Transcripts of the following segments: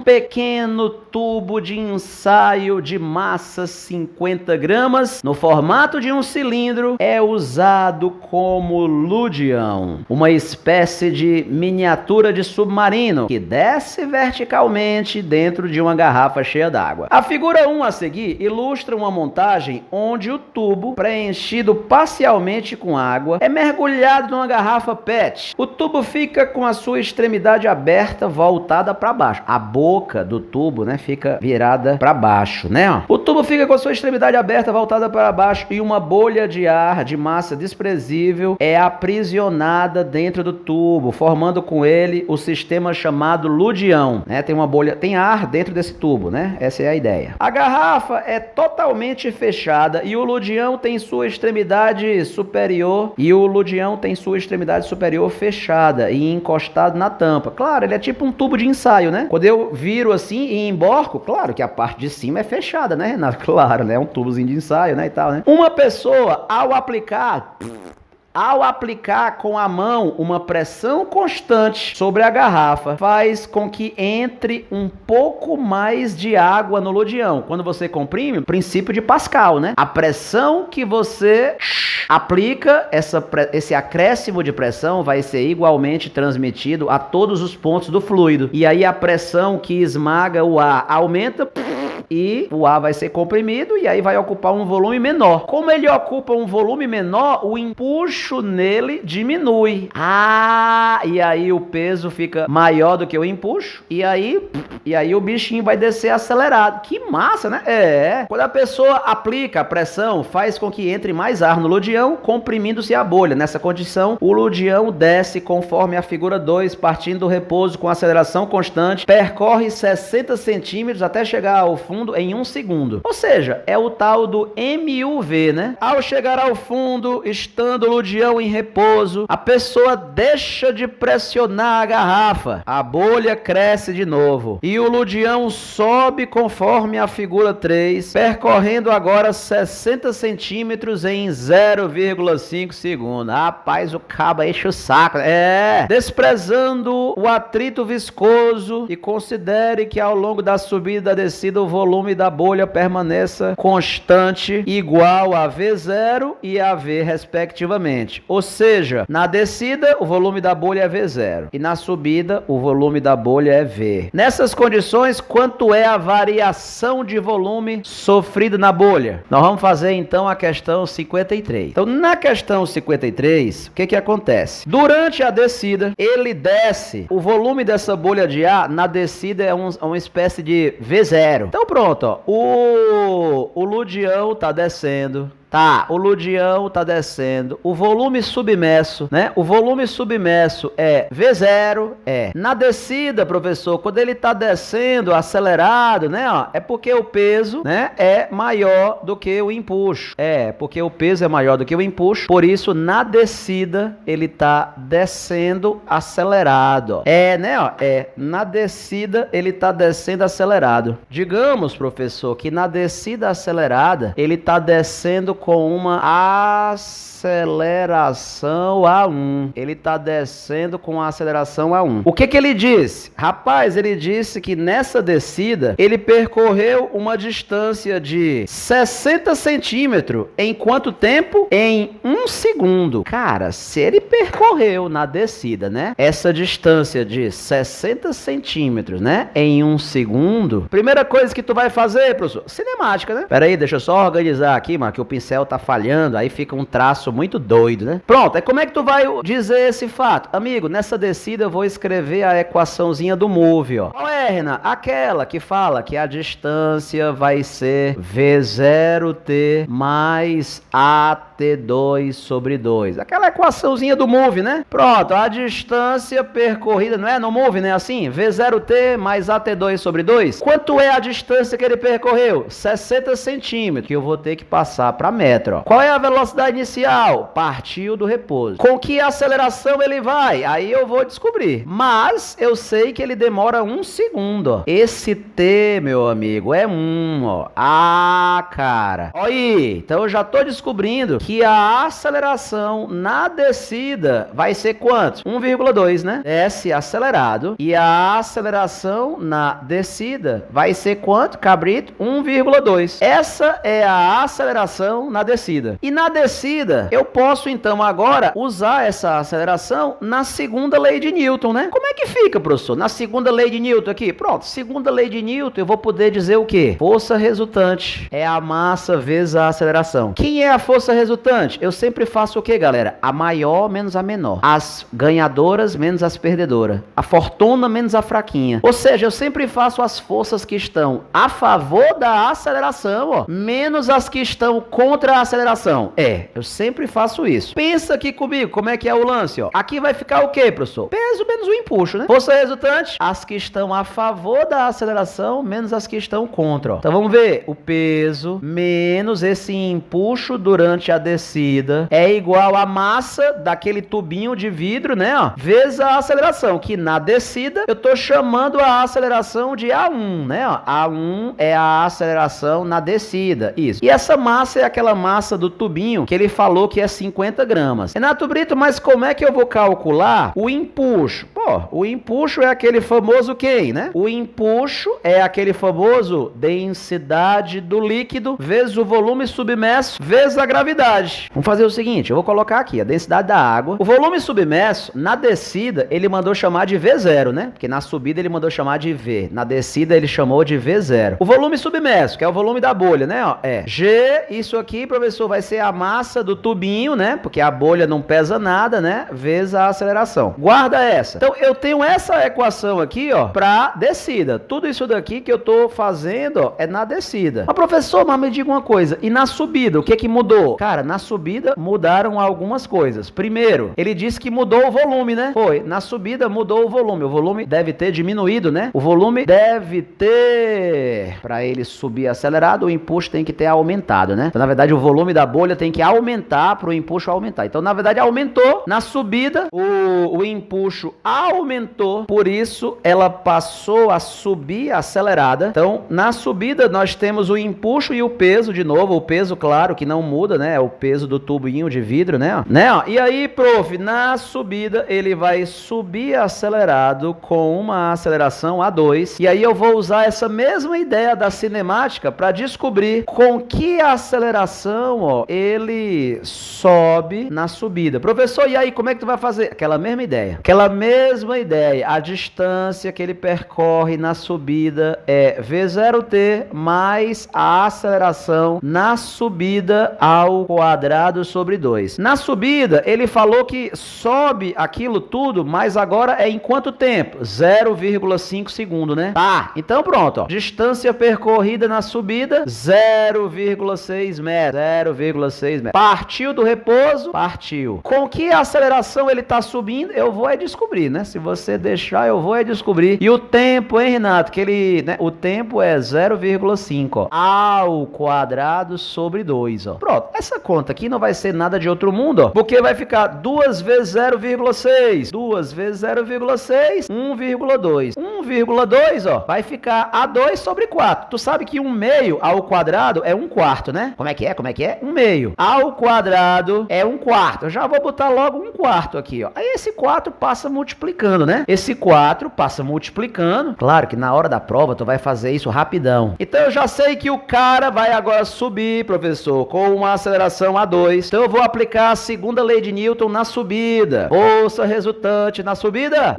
pequeno tubo de ensaio de massa 50 gramas, no formato de um cilindro, é usado como ludião, uma espécie de miniatura de submarino que desce verticalmente dentro de uma garrafa cheia d'água. A figura 1 a seguir ilustra uma montagem onde o tubo, preenchido parcialmente com água, é mergulhado numa garrafa PET. O tubo fica com a sua extremidade aberta, voltada para baixo. A boca do tubo, né, fica virada para baixo, né? O tubo fica com a sua extremidade aberta, voltada para baixo, e uma bolha de ar de massa desprezível é aprisionada dentro do tubo, formando com ele o sistema chamado ludião, né? Tem uma bolha, tem ar dentro desse tubo, né? Essa é a ideia. A garrafa é totalmente fechada e o ludião tem sua extremidade superior fechada e encostado na tampa. Claro, ele é tipo um tubo de ensaio, né? Quando eu viro assim e emborco, claro que a parte de cima é fechada, né, Renato? Claro, né? Um tubozinho de ensaio, né, e tal, né? Uma pessoa, ao aplicar com a mão uma pressão constante sobre a garrafa, faz com que entre um pouco mais de água no ludião. Quando você comprime, princípio de Pascal, né? A pressão que você aplica, esse acréscimo de pressão vai ser igualmente transmitido a todos os pontos do fluido. E aí a pressão que esmaga o ar aumenta e o ar vai ser comprimido e aí vai ocupar um volume menor. Como ele ocupa um volume menor, o empuxo nele diminui. E aí o peso fica maior do que o empuxo e aí o bichinho vai descer acelerado. Que massa, né? Quando a pessoa aplica a pressão, faz com que entre mais ar no ludião, comprimindo-se a bolha. Nessa condição, o ludião desce conforme a figura 2, partindo do repouso com aceleração constante, percorre 60 centímetros até chegar ao fundo em 1 segundo. Ou seja, é o tal do MUV, né? Ao chegar ao fundo, estando o ludião em repouso, a pessoa deixa de pressionar a garrafa. A bolha cresce de novo e o ludião sobe conforme a figura 3, percorrendo agora 60 centímetros em 0,5 segundos. Rapaz, o cabo enche o saco. Desprezando o atrito viscoso, e considere que ao longo da subida e da descida o volume da bolha permaneça constante, igual a V0 e a V respectivamente. Ou seja, na descida o volume da bolha é V0 e na subida o volume da bolha é V. Nessas condições, quanto é a variação de volume sofrida na bolha? Nós vamos fazer então a questão 53. Então, na questão 53, o que acontece? Durante a descida, ele desce, o volume dessa bolha de ar na descida é uma espécie de V0. Então pronto, ó. O ludião tá descendo. O ludião tá descendo. O volume submerso, né? O volume submerso é V0, Na descida, professor, quando ele tá descendo acelerado, né, ó, é porque o peso, né, é maior do que o empuxo. Porque o peso é maior do que o empuxo, por isso na descida ele tá descendo acelerado, ó. Na descida ele tá descendo acelerado. Digamos, professor, que na descida acelerada ele tá descendo com uma aceleração A1. Ele está descendo com a aceleração A1. O que ele disse? Rapaz, ele disse que nessa descida ele percorreu uma distância de 60 centímetros. Em quanto tempo? Em 1 segundo. Cara, se ele percorreu na descida, né, essa distância de 60 centímetros, né, em 1 segundo, primeira coisa que tu vai fazer, professor, cinemática, né? Pera aí, deixa eu só organizar aqui, mano, que o pincel tá falhando, aí fica um traço muito doido, né? Pronto, aí como é que tu vai dizer esse fato? Amigo, nessa descida eu vou escrever a equaçãozinha do move, ó. Qual é, Renan? Aquela que fala que a distância vai ser V0T mais AT2 sobre 2. Aquela equaçãozinha do move, né? Pronto, a distância percorrida, não é? No move, né? Assim, V0T mais AT2 sobre 2. Quanto é a distância que ele percorreu? 60 centímetros, que eu vou ter que passar para metro. Ó. Qual é a velocidade inicial? Partiu do repouso. Com que aceleração ele vai? Aí eu vou descobrir. Mas eu sei que ele demora 1 segundo. Ó. Esse T, meu amigo, é 1. Ó. Ah, cara. Olha aí. Então eu já tô descobrindo que a aceleração na descida vai ser quanto? 1,2, né? Desce acelerado. E a aceleração na descida vai ser quanto, cabrito? 1,2. Essa é a aceleração na descida. E na descida, eu posso então agora usar essa aceleração na segunda lei de Newton, né? Como é que fica, professor? Na segunda lei de Newton aqui? Pronto, segunda lei de Newton, eu vou poder dizer o quê? Força resultante é a massa vezes a aceleração. Quem é a força resultante? Eu sempre faço o quê, galera? A maior menos a menor. As ganhadoras menos as perdedoras. A fortuna menos a fraquinha. Ou seja, eu sempre faço as forças que estão a favor da aceleração, ó, menos as que estão contra a aceleração. Eu sempre faço isso. Pensa aqui comigo, como é que é o lance, ó. Aqui vai ficar o quê, professor? Peso menos o empuxo, né? Força resultante, as que estão a favor da aceleração menos as que estão contra, ó. Então vamos ver, o peso menos esse empuxo durante a descida é igual à massa daquele tubinho de vidro, né, ó, vezes a aceleração, que na descida eu tô chamando a aceleração de A1, né, ó. A1 é a aceleração na descida, isso. E essa massa é aquela massa do tubinho que ele falou que é 50 gramas. Renato Brito, mas como é que eu vou calcular o empuxo? Pô, o empuxo é aquele famoso quem, né? O empuxo é aquele famoso densidade do líquido vezes o volume submerso vezes a gravidade. Vamos fazer o seguinte, eu vou colocar aqui a densidade da água. O volume submerso, na descida, ele mandou chamar de V0, né? Porque na subida ele mandou chamar de V. Na descida ele chamou de V0. O volume submerso, que é o volume da bolha, né? Ó, é G, isso aqui, professor, vai ser a massa do tubinho, né? Porque a bolha não pesa nada, né? Vezes a aceleração. Guarda essa. Então, eu tenho essa equação aqui, ó, pra descida. Tudo isso daqui que eu tô fazendo, ó, é na descida. Mas, professor, mas me diga uma coisa. E na subida, o que que mudou? Cara, na subida mudaram algumas coisas. Primeiro, ele disse que mudou o volume, né? Foi. Na subida mudou o volume. O volume deve ter diminuído, né? O volume deve ter... Pra ele subir acelerado, o empuxo tem que ter aumentado, né? Então, na verdade, o volume da bolha tem que aumentar pro empuxo aumentar. Então, na verdade, aumentou. Na subida, o empuxo aumentou. Por isso, ela passou a subir acelerada. Então, na subida, nós temos o empuxo e o peso de novo. O peso, claro, que não muda, né? É o peso do tubinho de vidro, né? E aí, prof, na subida, ele vai subir acelerado com uma aceleração A2. E aí, eu vou usar essa mesma ideia da cinemática para descobrir com que aceleração, ó, ele sobe na subida. Professor, e aí, como é que tu vai fazer? Aquela mesma ideia. Aquela mesma ideia. A distância que ele percorre na subida é V0t mais a aceleração na subida ao quadrado sobre 2. Na subida, ele falou que sobe aquilo tudo, mas agora é em quanto tempo? 0,5 segundo, né? Tá, então pronto, ó. Distância percorrida na subida, 0,6 metros. 0,6 metros. Partiu do repouso? Partiu. Com que aceleração ele tá subindo? Eu vou descobrir, né? Se você deixar, eu vou descobrir. E o tempo, hein, Renato? Que ele, né? O tempo é 0,5, ó, ao quadrado sobre 2, ó. Pronto. Essa conta aqui não vai ser nada de outro mundo, ó. Porque vai ficar 2 vezes 0,6. 2 vezes 0,6, 1,2. 1,2, ó, vai ficar A2 sobre 4. Tu sabe que 1 meio ao quadrado é 1 quarto, né? Como é que é? Como é que é? 1 meio ao quadrado é 1 quarto. Eu já vou botar logo 1 quarto aqui, ó. Aí esse 4 passa multiplicando, né? Esse 4 passa multiplicando. Claro que na hora da prova tu vai fazer isso rapidão. Então eu já sei que o cara vai agora subir, professor, com uma aceleração A2. Então eu vou aplicar a segunda lei de Newton na subida. Força resultante na subida.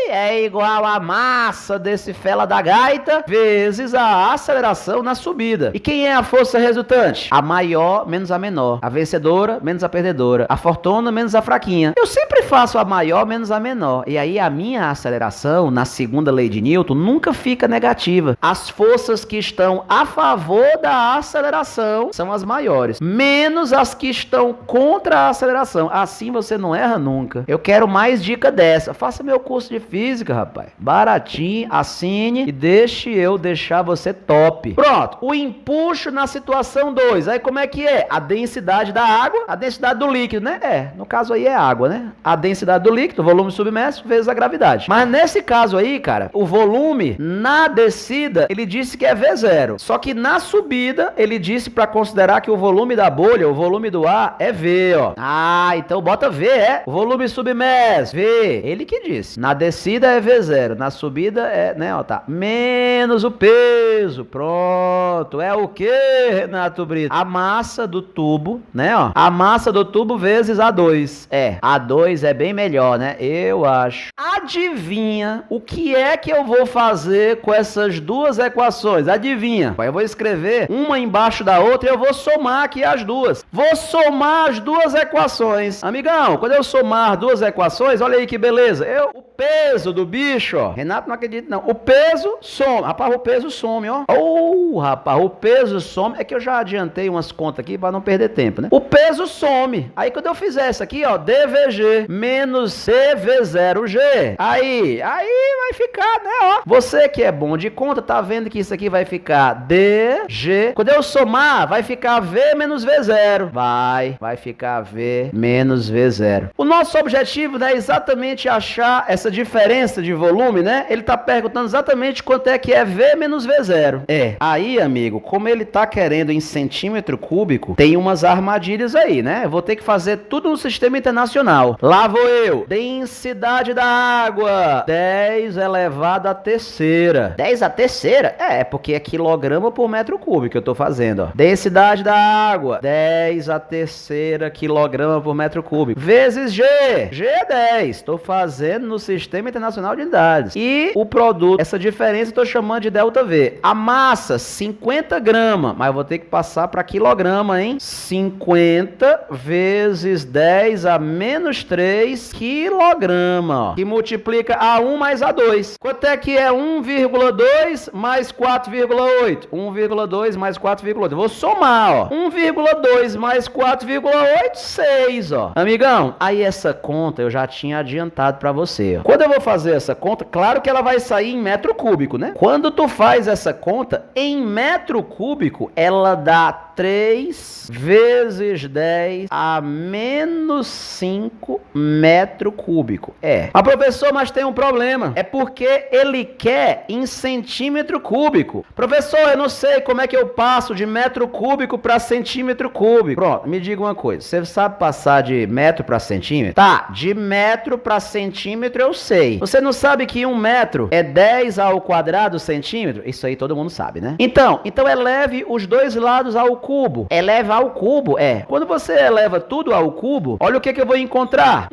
É igual a massa desse fela da gaita vezes a aceleração na subida. E quem é a força resultante? A maior menos a menor. A vencedora menos a perdedora. A fortuna menos a fraquinha. Eu sempre faço a maior menos a menor. E aí a minha aceleração, na segunda lei de Newton, nunca fica negativa. As forças que estão a favor da aceleração são as maiores, menos as que estão contra a aceleração. Assim você não erra nunca. Eu quero mais dica dessa. Faça meu curso de física, rapaz. Baratinho, assine e deixe eu deixar você top. Pronto. O empuxo na situação 2. Aí como é que é? A densidade da água, a densidade do líquido, né? No caso aí é água, né? A densidade do líquido, o volume submerso vezes a gravidade. Mas nesse caso aí, cara, o volume na descida, ele disse que é V0. Só que na subida, ele disse para considerar que o volume da bolha, o volume do ar, é V, ó. Ah, então bota V, é? O volume submerso, V. Ele que disse. Na descida é V0, na subida é, né, ó, tá. Menos o peso. Pronto. É o que, Renato Brito? A massa do tubo, né, ó. A massa do tubo vezes A2. A2 é bem melhor, né? Eu acho. Adivinha o que é que eu vou fazer com essas duas equações? Adivinha? Eu vou escrever uma embaixo da outra e eu vou somar aqui as duas. Vou somar as duas equações. Amigão, quando eu somar duas equações, olha aí que beleza. O peso do bicho, ó. Renato não acredita, não. O peso some. Rapaz, o peso some, ó. Rapaz, o peso some. É que eu já adiantei umas contas aqui para não perder tempo, né? O peso some. Aí quando eu fizer isso aqui, ó, DVG menos CV0G. Aí vai ficar, né, ó. Você que é bom de conta, tá vendo que isso aqui vai ficar DG. Quando eu somar, vai ficar V menos V0. Vai ficar V menos V0. O nosso objetivo, né, é exatamente achar essa diferença de volume, né? Ele tá perguntando exatamente quanto é que é V menos V0. Aí, amigo, como ele tá querendo em centímetro cúbico, tem umas armadilhas aí, né? Eu vou ter que fazer tudo no sistema internacional. Lá vou eu. Densidade da água. 10 elevado à terceira. 10 à terceira? Porque é quilograma por metro cúbico que eu tô fazendo, ó. Densidade da água. 10 à terceira quilograma por metro cúbico. Vezes G. G é 10. Tô fazendo no Sistema Internacional de Unidades. E o produto, essa diferença eu tô chamando de ΔV. A massa, 50 gramas. Mas eu vou ter que passar para quilograma, hein? 50 vezes 10 a menos 3 quilograma, ó. Que multiplica A1 mais A2. Quanto é que é 1,2 mais 4,8? 1,2 mais 4,8. Vou somar, ó. 1,2 mais 4,8, 6, ó. Amigão, aí essa conta eu já tinha adiantado pra você, ó. Quando eu vou fazer essa conta, claro que ela vai sair em metro cúbico, né? Quando tu faz essa conta em metro cúbico, ela dá 3 vezes 10 a menos 5 metro cúbico. Mas professor, mas tem um problema. É porque ele quer em centímetro cúbico. Professor, eu não sei como é que eu passo de metro cúbico para centímetro cúbico. Pronto, me diga uma coisa. Você sabe passar de metro para centímetro? Tá, de metro para centímetro eu sei. Você não sabe que 1 metro é 10 ao quadrado centímetro? Isso aí todo mundo sabe, né? Então eleve os dois lados ao cubo. Eleva ao cubo, Quando você eleva tudo ao cubo, olha o que eu vou encontrar.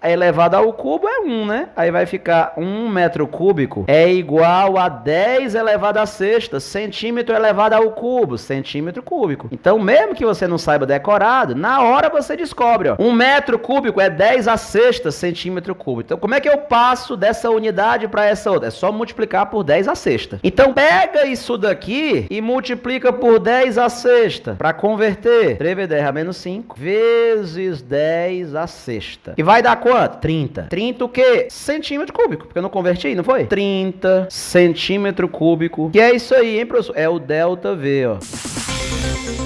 Elevado ao cubo é 1, né? Aí vai ficar 1 metro cúbico é igual a 10 elevado à sexta centímetro elevado ao cubo, centímetro cúbico. Então, mesmo que você não saiba decorado, na hora você descobre, ó. 1 metro cúbico é 10 à sexta centímetro cúbico. Então, como é que eu passo dessa unidade para essa outra? É só multiplicar por 10 à sexta. Então, pega isso daqui e multiplica por 10 à sexta para converter. 3 vezes 10 a menos 5 vezes 10 à sexta. E vai dar quanto? 30. 30 o quê? Centímetro cúbico. Porque eu não converti, não foi? 30 centímetro cúbico. Que é isso aí, hein, professor? É o ΔV, ó.